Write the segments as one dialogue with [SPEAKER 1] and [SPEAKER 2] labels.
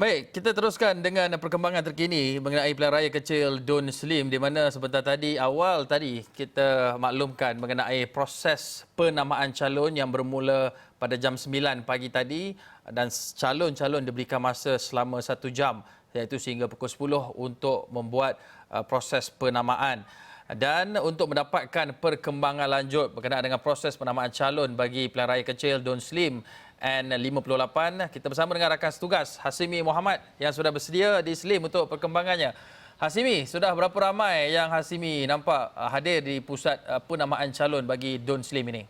[SPEAKER 1] Baik, kita teruskan dengan perkembangan terkini mengenai pilihan raya kecil Don Slim, di mana sebentar tadi awal tadi kita maklumkan mengenai proses penamaan calon yang bermula pada jam 9 pagi tadi, dan calon-calon diberikan masa selama 1 jam, iaitu sehingga pukul 10 untuk membuat proses penamaan. Dan untuk mendapatkan perkembangan lanjut berkenaan dengan proses penamaan calon bagi pilihan raya kecil Don Slim N58, kita bersama dengan rakan setugas Hasimi Mohamad yang sudah bersedia di Slim untuk perkembangannya. Hasimi, sudah berapa ramai yang Hasimi nampak hadir di pusat penamaan calon bagi Don Slim ini?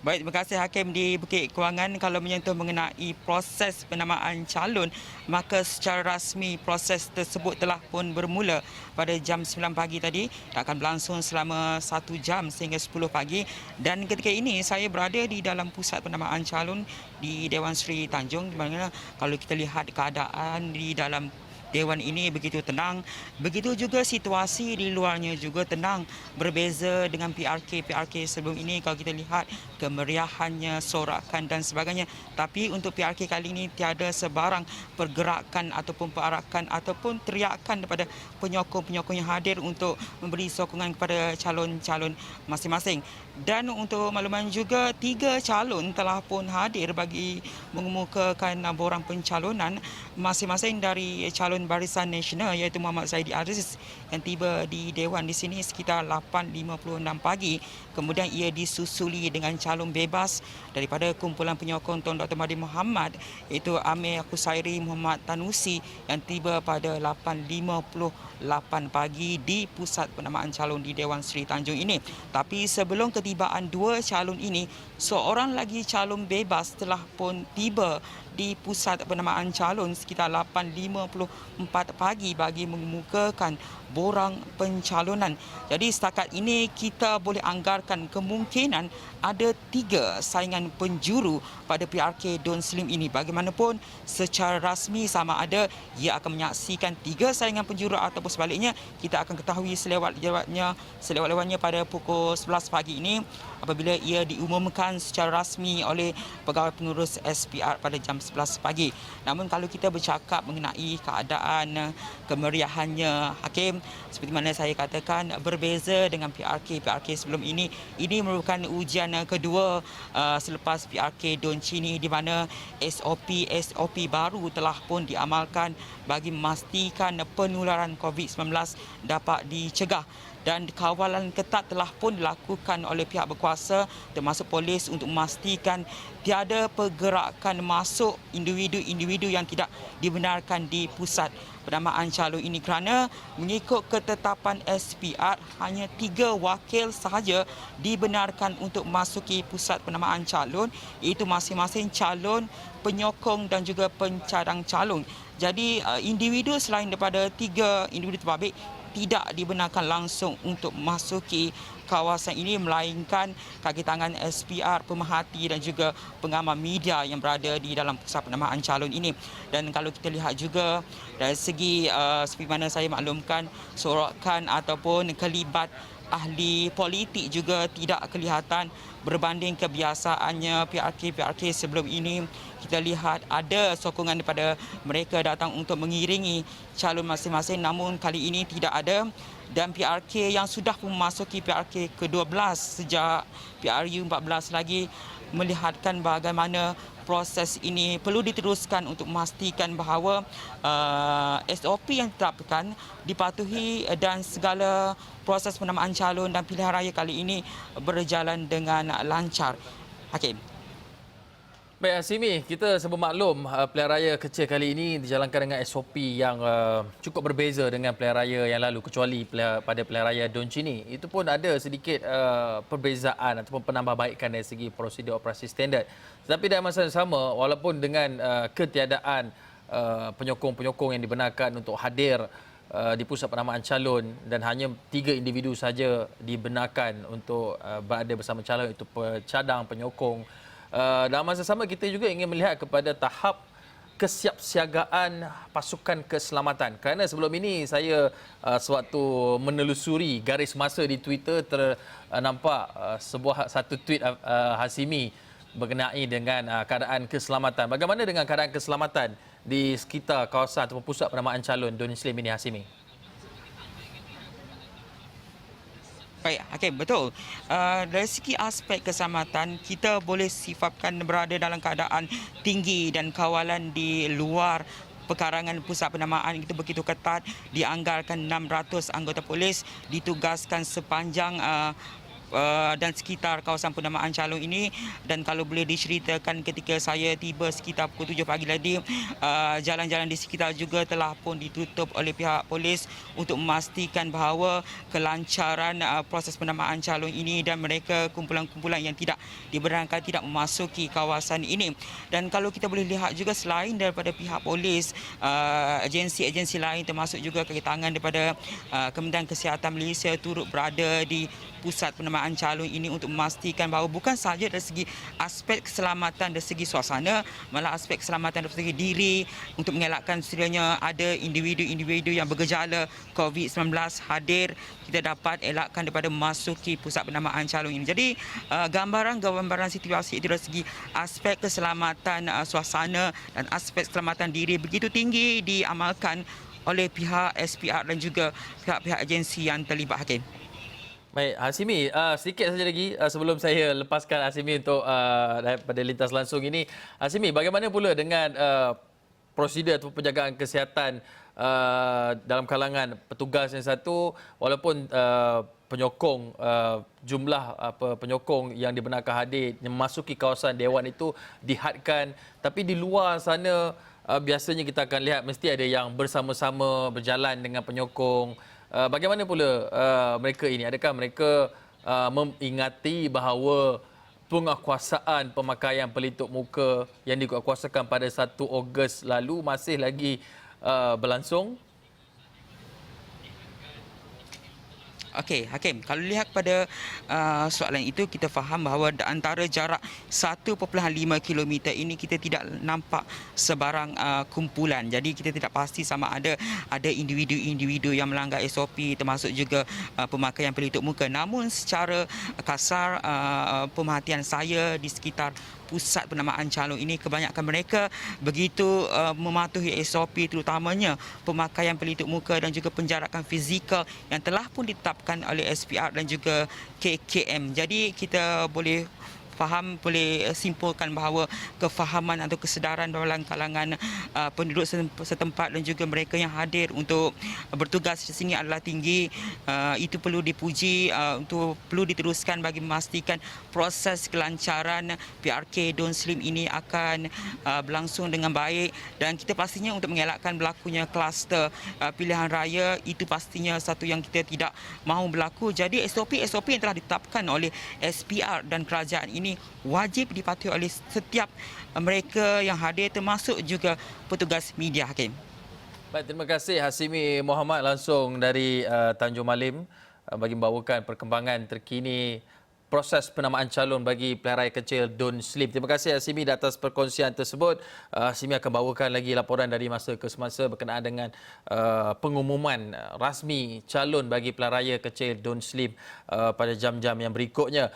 [SPEAKER 2] Baik, terima kasih Hakim. Di Bukit Kewangan, kalau menyentuh mengenai proses penamaan calon, maka secara rasmi proses tersebut telah pun bermula pada jam 9 pagi tadi, akan berlangsung selama 1 jam sehingga 10 pagi. Dan ketika ini saya berada di dalam pusat penamaan calon di Dewan Seri Tanjung, di mana kalau kita lihat keadaan di dalam Dewan ini begitu tenang, begitu juga situasi di luarnya juga tenang, berbeza dengan PRK sebelum ini. Kalau kita lihat kemeriahannya, sorakan dan sebagainya, tapi untuk PRK kali ini tiada sebarang pergerakan ataupun perarakan ataupun teriakan daripada penyokong-penyokong yang hadir untuk memberi sokongan kepada calon-calon masing-masing. Dan untuk makluman juga, 3 calon telah pun hadir bagi mengemukakan borang pencalonan masing-masing dari calon Barisan Nasional, iaitu Muhammad Zaidi Aziz yang tiba di Dewan di sini sekitar 8.56 pagi. Kemudian ia disusuli dengan calon bebas daripada kumpulan penyokong Tun Dr. Mahathir Mohamad, iaitu Amir Qusairi Muhammad Tanusi yang tiba pada 8.58 pagi di pusat penamaan calon di Dewan Seri Tanjung ini. Tapi sebelum ketibaan 2 calon ini, seorang lagi calon bebas telah pun tiba di pusat penamaan calon sekitar 8.54 pagi bagi mengemukakan borang pencalonan. Jadi setakat ini kita boleh anggarkan kemungkinan ada 3 saingan penjuru pada PRK Don Slim ini. Bagaimanapun secara rasmi sama ada ia akan menyaksikan 3 saingan penjuru ataupun sebaliknya, kita akan ketahui selewat-lewatnya pada pukul 11 pagi ini apabila ia diumumkan secara rasmi oleh pegawai pengurus SPR pada jam 11 pagi. Namun kalau kita bercakap mengenai keadaan kemeriahannya, Hakim, seperti mana saya katakan, berbeza dengan PRK sebelum ini. Ini merupakan ujian kedua selepas PRK Don Chini, di mana SOP baru telah pun diamalkan bagi memastikan penularan COVID-19 dapat dicegah. Dan kawalan ketat telah pun dilakukan oleh pihak berkuasa termasuk polis untuk memastikan tiada pergerakan masuk individu-individu yang tidak dibenarkan di pusat penamaan calon ini, kerana mengikut ketetapan SPR hanya 3 wakil sahaja dibenarkan untuk masuki pusat penamaan calon, iaitu masing-masing calon, penyokong dan juga pencadang calon. Jadi individu selain daripada 3 individu terbabit tidak dibenarkan langsung untuk masuki kawasan ini, melainkan kaki tangan SPR, pemerhati dan juga pengamal media yang berada di dalam pusat penamaan calon ini. Dan kalau kita lihat juga dari segi seperti mana saya maklumkan, sorakan ataupun kelibat ahli politik juga tidak kelihatan berbanding kebiasaannya PRK sebelum ini. Kita lihat ada sokongan daripada mereka datang untuk mengiringi calon masing-masing, namun kali ini tidak ada. Dan PRK yang sudah memasuki PRK ke-12 sejak PRU 14 lagi melihatkan bagaimana proses ini perlu diteruskan untuk memastikan bahawa SOP yang ditetapkan dipatuhi dan segala proses penamaan calon dan pilihan raya kali ini berjalan dengan lancar. Hakim.
[SPEAKER 1] Baik Hasimi, kita sebut maklum pilihan raya kecil kali ini dijalankan dengan SOP yang cukup berbeza dengan pilihan raya yang lalu, kecuali pada pilihan raya Don Chini. Itu pun ada sedikit perbezaan ataupun penambahbaikan dari segi prosedur operasi standard. Tetapi dalam masa yang sama, walaupun dengan ketiadaan penyokong-penyokong yang dibenarkan untuk hadir di pusat penamaan calon dan hanya 3 individu saja dibenarkan untuk berada bersama calon, itu pencadang, penyokong. Dalam masa sama kita juga ingin melihat kepada tahap kesiapsiagaan pasukan keselamatan, kerana sebelum ini saya sewaktu menelusuri garis masa di Twitter ternampak satu tweet Hasimi berkenai dengan keadaan keselamatan. Bagaimana dengan keadaan keselamatan di sekitar kawasan atau pusat penamaan calon Don Slim ini, Hasimi?
[SPEAKER 2] Baik, okey, betul. Dari segi aspek keselamatan, kita boleh sifatkan berada dalam keadaan tinggi dan kawalan di luar pekarangan pusat penamaan itu begitu ketat. Dianggarkan 600 anggota polis ditugaskan sepanjang dan sekitar kawasan penamaan calon ini. Dan kalau boleh diceritakan, ketika saya tiba sekitar pukul 7 pagi tadi, jalan-jalan di sekitar juga telah pun ditutup oleh pihak polis untuk memastikan bahawa kelancaran proses penamaan calon ini, dan mereka kumpulan-kumpulan yang tidak dibenarkan tidak memasuki kawasan ini. Dan kalau kita boleh lihat juga, selain daripada pihak polis, agensi-agensi lain termasuk juga kaki tangan daripada Kementerian Kesihatan Malaysia turut berada di pusat penamaan calon ini untuk memastikan bahawa bukan sahaja dari segi aspek keselamatan dari segi suasana, malah aspek keselamatan dari segi diri, untuk mengelakkan sekiranya ada individu-individu yang bergejala COVID-19 hadir, kita dapat elakkan daripada memasuki pusat penamaan calon ini. Jadi gambaran situasi itu dari segi aspek keselamatan suasana dan aspek keselamatan diri begitu tinggi diamalkan oleh pihak SPR dan juga pihak-pihak agensi yang terlibat, Hakim.
[SPEAKER 1] Baik, Hasimi, sedikit saja lagi sebelum saya lepaskan Hasimi untuk daripada lintas langsung ini. Hasimi, bagaimana pula dengan prosedur atau penjagaan kesihatan dalam kalangan petugas yang satu, walaupun penyokong jumlah penyokong yang dibenarkan hadir memasuki kawasan dewan itu dihadkan, tapi di luar sana biasanya kita akan lihat mesti ada yang bersama-sama berjalan dengan penyokong. Bagaimana pula mereka ini? Adakah mereka mengingati bahawa penguatkuasaan pemakaian pelitup muka yang dikuatkuasakan pada 1 Ogos lalu masih lagi berlangsung?
[SPEAKER 2] Okey, Hakim, kalau lihat pada soalan itu, kita faham bahawa antara jarak 1.5 km ini kita tidak nampak sebarang kumpulan. Jadi kita tidak pasti sama ada individu-individu yang melanggar SOP, termasuk juga pemakaian pelitup muka. Namun secara kasar, pemerhatian saya di sekitar pusat penamaan calon ini, kebanyakan mereka begitu mematuhi SOP, terutamanya pemakaian pelitup muka dan juga penjarakan fizikal yang telah pun ditetapkan oleh SPR dan juga KKM. Jadi kita boleh boleh simpulkan bahawa kefahaman atau kesedaran dalam kalangan penduduk setempat dan juga mereka yang hadir untuk bertugas di sini adalah tinggi. Itu perlu dipuji, untuk perlu diteruskan bagi memastikan proses kelancaran PRK Don Slim ini akan berlangsung dengan baik, dan kita pastinya untuk mengelakkan berlakunya kluster pilihan raya, itu pastinya satu yang kita tidak mahu berlaku. Jadi SOP yang telah ditetapkan oleh SPR dan kerajaan ini wajib dipatuhi oleh setiap mereka yang hadir, termasuk juga petugas media, Hakim.
[SPEAKER 1] Baik, terima kasih Hasimi Mohamad langsung dari Tanjung Malim bagi membawakan perkembangan terkini proses penamaan calon bagi pilihan raya kecil Don Slim. Terima kasih Hasimi di atas perkongsian tersebut. Hasimi akan bawakan lagi laporan dari masa ke semasa berkenaan dengan pengumuman rasmi calon bagi pilihan raya kecil Don Slim pada jam-jam yang berikutnya.